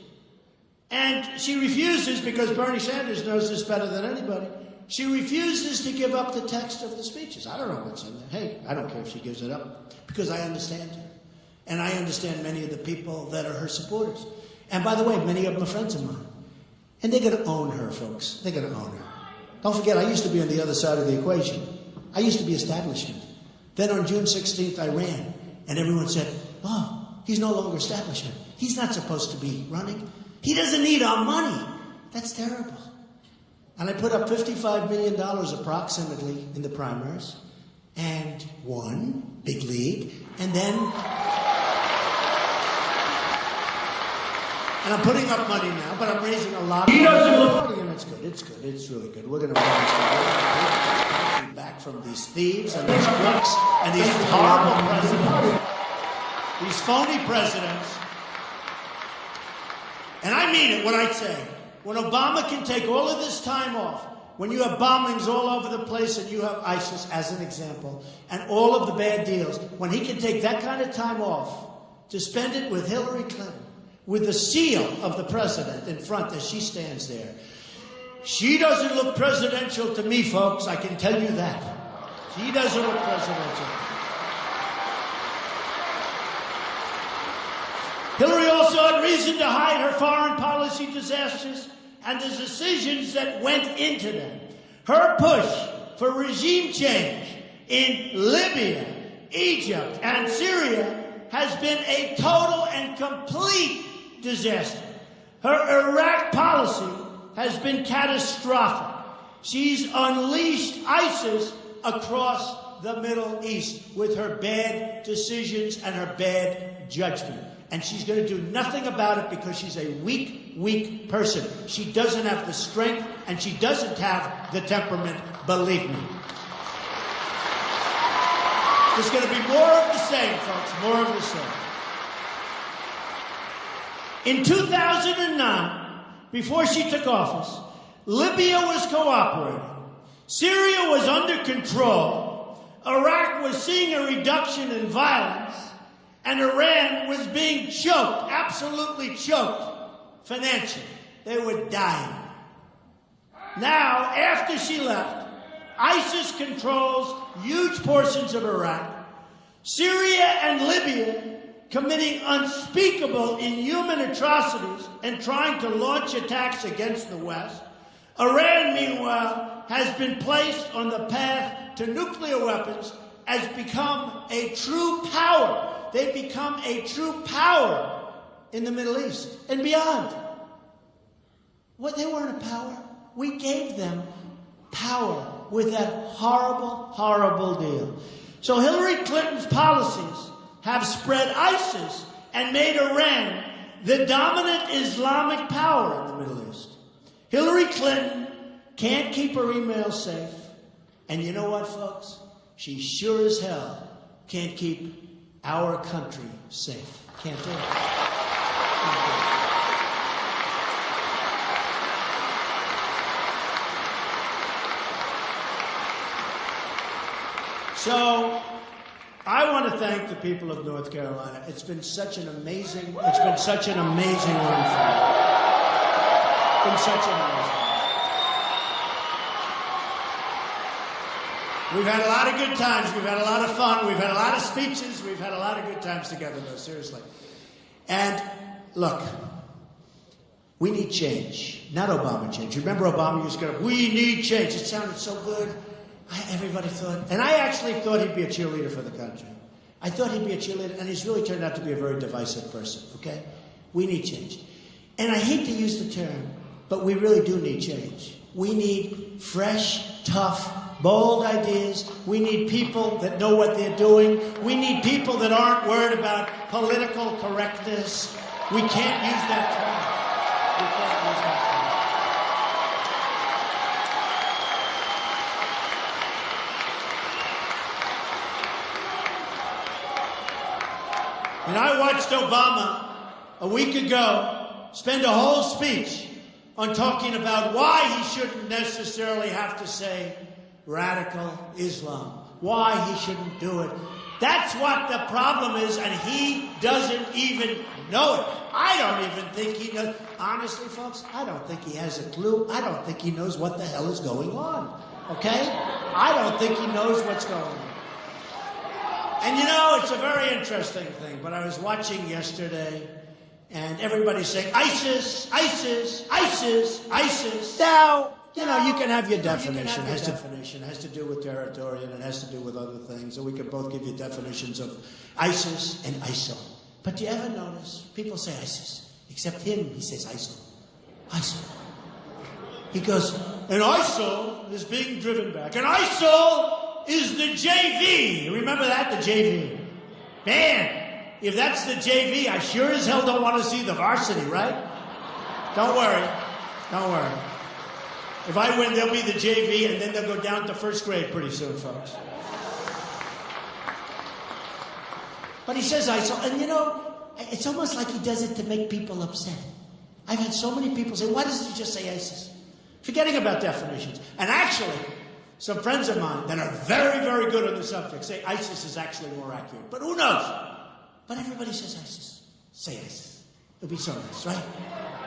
And she refuses, because Bernie Sanders knows this better than anybody, she refuses to give up the text of the speeches. I don't know what's in there. Hey, I don't care if she gives it up, because I understand her. And I understand many of the people that are her supporters. And by the way, many of them are friends of mine. And they're going to own her, folks. They're going to own her. Don't forget, I used to be on the other side of the equation. I used to be establishment. Then on June 16th, I ran. And everyone said, oh, he's no longer establishment. He's not supposed to be running. He doesn't need our money. That's terrible. And I put up $55 million approximately in the primaries and won, big league. And then, and I'm putting up money now, but I'm raising a lot of money. It's good, it's good, it's really good. We're going to win back from these thieves and these crooks and these horrible presidents, these phony presidents. And I mean it, what I say. When Obama can take all of this time off, when you have bombings all over the place and you have ISIS as an example, and all of the bad deals, when he can take that kind of time off to spend it with Hillary Clinton, with the seal of the president in front as she stands there, she doesn't look presidential to me, folks, I can tell you that. She doesn't look presidential. Hillary also had reason to hide her foreign policy disasters and the decisions that went into them. Her push for regime change in Libya, Egypt, and Syria has been a total and complete disaster. Her Iraq policy has been catastrophic. She's unleashed ISIS across the Middle East with her bad decisions and her bad judgment. And she's going to do nothing about it because she's a weak, weak person. She doesn't have the strength, and she doesn't have the temperament, believe me. There's going to be more of the same, folks, more of the same. In 2009, before she took office, Libya was cooperating. Syria was under control. Iraq was seeing a reduction in violence. And Iran was being choked, absolutely choked, financially. They were dying. Now, after she left, ISIS controls huge portions of Iraq. Syria and Libya committing unspeakable, inhuman atrocities and trying to launch attacks against the West. Iran, meanwhile, has been placed on the path to nuclear weapons, has become a true power. They've become a true power in the Middle East and beyond. Well, they weren't a power. We gave them power with that horrible, horrible deal. So Hillary Clinton's policies have spread ISIS and made Iran the dominant Islamic power in the Middle East. Hillary Clinton can't keep her emails safe. And you know what, folks? She sure as hell can't keep our country safe. Can't do it. Can't do it. So, I want to thank the people of North Carolina. It's been such an amazing run for me. It's been such an amazing run. We've had a lot of good times. We've had a lot of fun. We've had a lot of speeches. We've had a lot of good times together, though, seriously. And, look, we need change. Not Obama change. Remember Obama used to go, we need change. It sounded so good. Everybody thought, and I actually thought he'd be a cheerleader for the country. I thought he'd be a cheerleader, and he's really turned out to be a very divisive person, okay? We need change. And I hate to use the term, but we really do need change. We need fresh, tough, bold ideas. We need people that know what they're doing. We need people that aren't worried about political correctness. We can't use that term. We can't use that term. And I watched Obama a week ago spend a whole speech on talking about why he shouldn't necessarily have to say radical Islam, why he shouldn't do it. That's what the problem is, and he doesn't even know it. I don't even think he knows. Honestly, folks, I don't think he has a clue. I don't think he knows what the hell is going on, okay? I don't think he knows what's going on. And you know, it's a very interesting thing, but I was watching yesterday, and everybody's saying, ISIS, ISIS, ISIS, ISIS. Now, you know, you can have your definition. It has to do with territory, and it has to do with other things, and we can both give you definitions of ISIS and ISIL. But do you ever notice, people say ISIS, except him, he says ISIL. ISIL. He goes, and ISIL is being driven back, and ISIL is the JV. Remember that? The JV. Man, if that's the JV, I sure as hell don't want to see the varsity, right? Don't worry. Don't worry. If I win, they'll be the JV, and then they'll go down to first grade pretty soon, folks. But he says ISIL, and you know, it's almost like he does it to make people upset. I've had so many people say, why doesn't he just say ISIS? Forgetting about definitions. And actually, some friends of mine that are very, very good on the subject say ISIS is actually more accurate. But who knows? But everybody says ISIS. Say ISIS. It'll be so nice, right?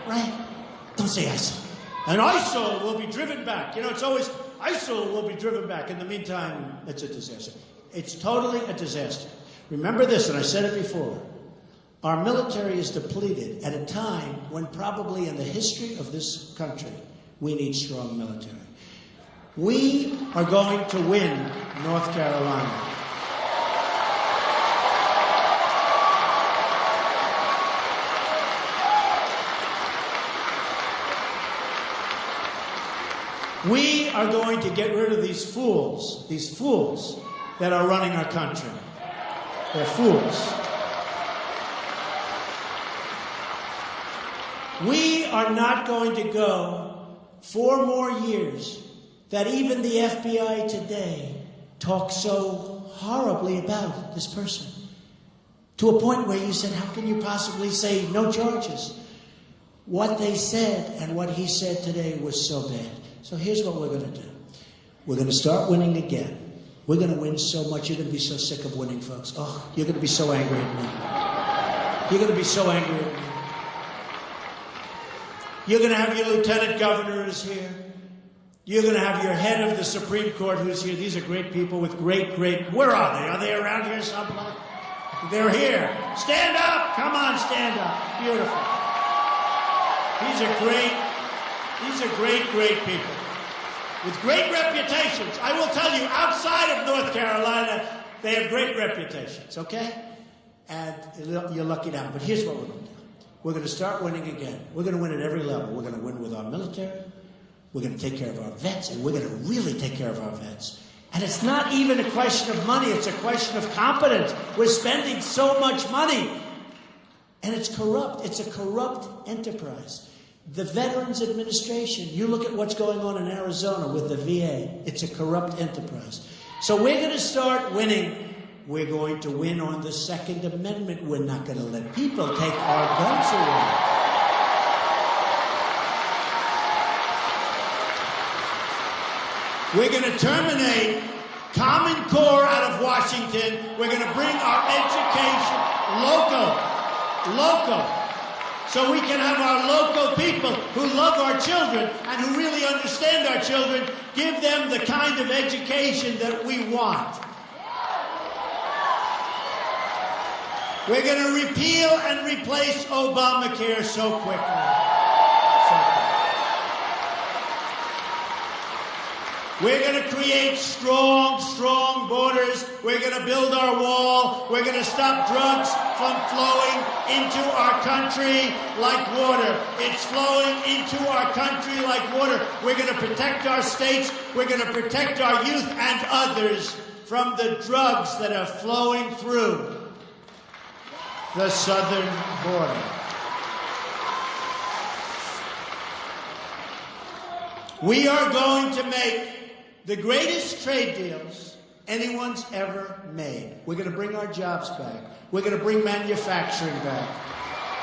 Right? Don't say ISIL. And ISIL will be driven back. You know, it's always, ISIL will be driven back. In the meantime, it's a disaster. It's totally a disaster. Remember this, and I said it before. Our military is depleted at a time when probably in the history of this country, we need strong military. We are going to win North Carolina. We are going to get rid of these fools that are running our country. They're fools. We are not going to go 4 more years that even the FBI today talks so horribly about this person. To a point where you said, how can you possibly say no charges? What they said and what he said today was so bad. So here's what we're going to do. We're going to start winning again. We're going to win so much, you're going to be so sick of winning, folks. Oh, you're going to be so angry at me. You're going to be so angry at me. You're going to have your lieutenant governor who's here. You're going to have your head of the Supreme Court who's here. These are great people with great, where are they? Are they around here someplace? They're here. Stand up. Come on, stand up. Beautiful. These are great people. With great reputations. I will tell you, outside of North Carolina, they have great reputations, okay? And you're lucky now. But here's what we're going to do. We're going to start winning again. We're going to win at every level. We're going to win with our military. We're going to take care of our vets, and we're going to really take care of our vets. And it's not even a question of money. It's a question of competence. We're spending so much money, and it's corrupt. It's a corrupt enterprise. The Veterans Administration, you look at what's going on in Arizona with the VA. It's a corrupt enterprise. So we're going to start winning. We're going to win on the Second Amendment. We're not going to let people take our guns away. We're going to terminate Common Core out of Washington. We're going to bring our education local. So we can have our local people who love our children and who really understand our children, give them the kind of education that we want. We're going to repeal and replace Obamacare so quickly. We're going to create strong borders. We're going to build our wall. We're going to stop drugs from flowing into our country like water. It's flowing into our country like water. We're going to protect our states. We're going to protect our youth and others from the drugs that are flowing through the southern border. We are going to make the greatest trade deals anyone's ever made. We're going to bring our jobs back. We're going to bring manufacturing back.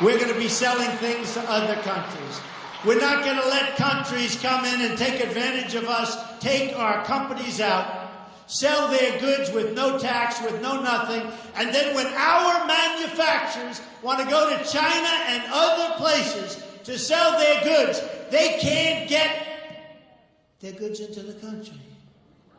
We're going to be selling things to other countries. We're not going to let countries come in and take advantage of us, take our companies out, sell their goods with no tax, with no nothing, and then when our manufacturers want to go to China and other places to sell their goods, they can't get their goods into the country.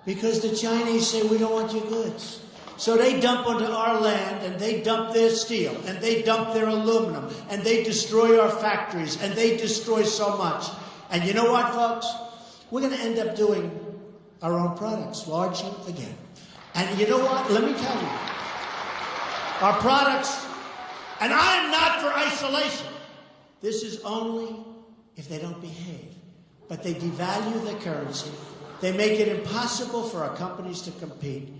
Because the Chinese say, we don't want your goods. So they dump onto our land, and they dump their steel, and they dump their aluminum, and they destroy our factories, and they destroy so much. And you know what, folks? We're going to end up doing our own products, largely again. And you know what? Let me tell you. Our products, and I am not for isolation. This is only if they don't behave. But they devalue the currency. They make it impossible for our companies to compete.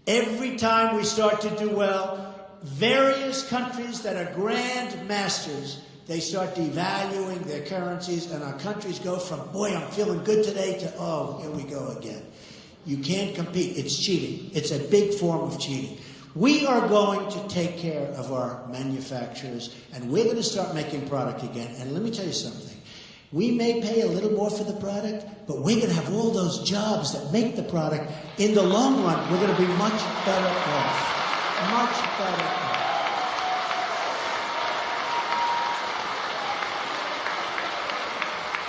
Every time we start to do well, various countries that are grand masters, they start devaluing their currencies, and our countries go from, boy, I'm feeling good today, to, oh, here we go again. You can't compete. It's cheating. It's a big form of cheating. We are going to take care of our manufacturers, and we're going to start making product again. And let me tell you something. We may pay a little more for the product, but we're going to have all those jobs that make the product. In the long run, we're going to be much better off. Much better off.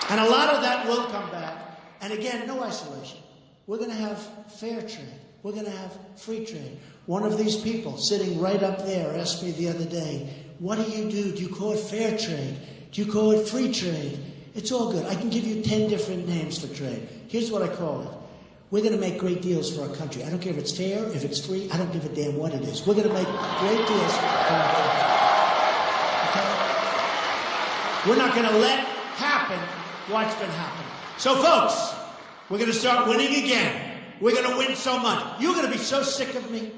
And a lot of that will come back. And again, no isolation. We're going to have fair trade. We're going to have free trade. One of these people sitting right up there asked me the other day, what do? Do you call it fair trade? Do you call it free trade? It's all good. I can give you 10 different names for trade. Here's what I call it. We're going to make great deals for our country. I don't care if it's fair, if it's free. I don't give a damn what it is. We're going to make great deals for our country. Okay? We're not going to let happen what's been happening. So, folks, we're going to start winning again. We're going to win so much. You're going to be so sick of me.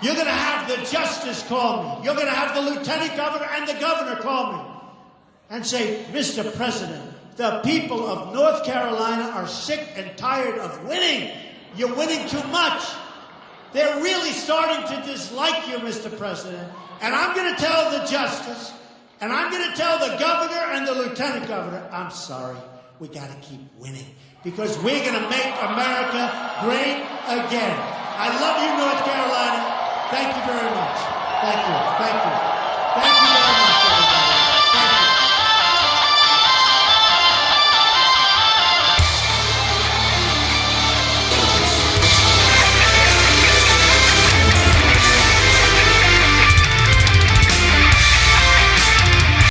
You're going to have the justice call me. You're going to have the lieutenant governor and the governor call me and say, Mr. President, the people of North Carolina are sick and tired of winning. You're winning too much. They're really starting to dislike you, Mr. President. And I'm going to tell the justice, and I'm going to tell the governor and the lieutenant governor, I'm sorry, we got to keep winning because we're going to make America great again. I love you, North Carolina. Thank you very much. Thank you. Thank you.